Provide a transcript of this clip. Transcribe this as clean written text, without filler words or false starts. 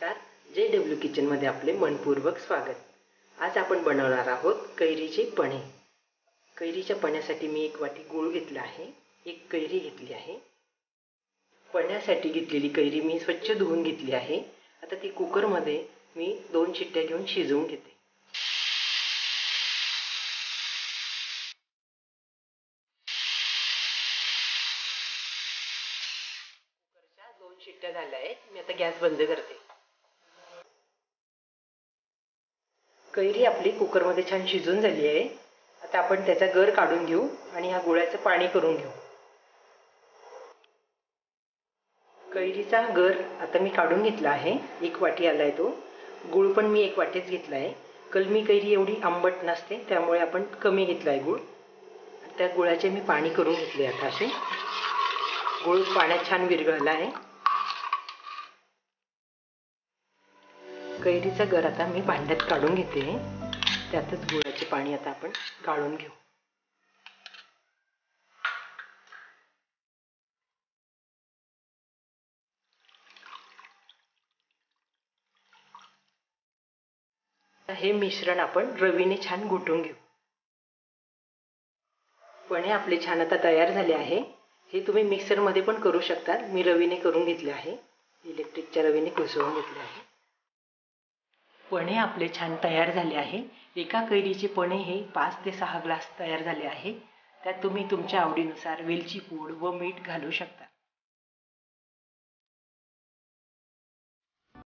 नमस्कार, JW किचनमध्ये आपले मनपूर्वक स्वागत। आज आपण बनवणार आहोत कैरीचे पणे। कैरीच्या पण्यासाठी मी एक वाटी गूळ घेतला आहे, एक कैरी घेतली आहे। पण्यासाठी घेतलेली कैरी मी स्वच्छ धुवून घेतली आहे। आता ती कुकरमध्ये मी 2 शिट्ट्या घेऊन शिजवून घेते। कुकरच्या 2 शिट्ट्या झाल्या आहेत। मी आता गॅस बंद करते। कैरी आपली कुकरमध्ये छान शिजून झाली आहे। आता आपण त्याचा गर काढून घेऊ आणि ह्या गुळाचं पाणी करून घेऊ। कैरीचा गर आता मी काढून घेतला आहे। 1 वाटी आलाय तो। गुळ पण मी 1 वाटीच घेतला आहे। कलमी कैरी एवढी आंबट नसते, त्यामुळे आपण कमी घेतलाय गुळ। त्या गुळाचे मी पाणी करून घेतले। आता असे गुळ पाण्यात छान विरघळला आहे। कैरीचा गर आता मी भांड्यात काढून घेते। त्यातच गुळाचे पाणी आता आपण काढून घेऊ। हे मिश्रण आपण रवीने छान घुटून घेऊ। पणे आपले छान आता तयार झाले आहे। हे तुम्ही मिक्सर मध्ये पण करू शकता। मी रवीने करून घेतले आहे, इलेक्ट्रिकच्या रवीने घुसळून घेतले आहे। पणे आपले छान तयार झाले आहे। एका कैरीचे पणे हे 5 ते 6 ग्लास तयार झाले आहे। त्यात तुम्ही तुमच्या आवडीनुसार वेलची पूड व मीठ घालू शकता।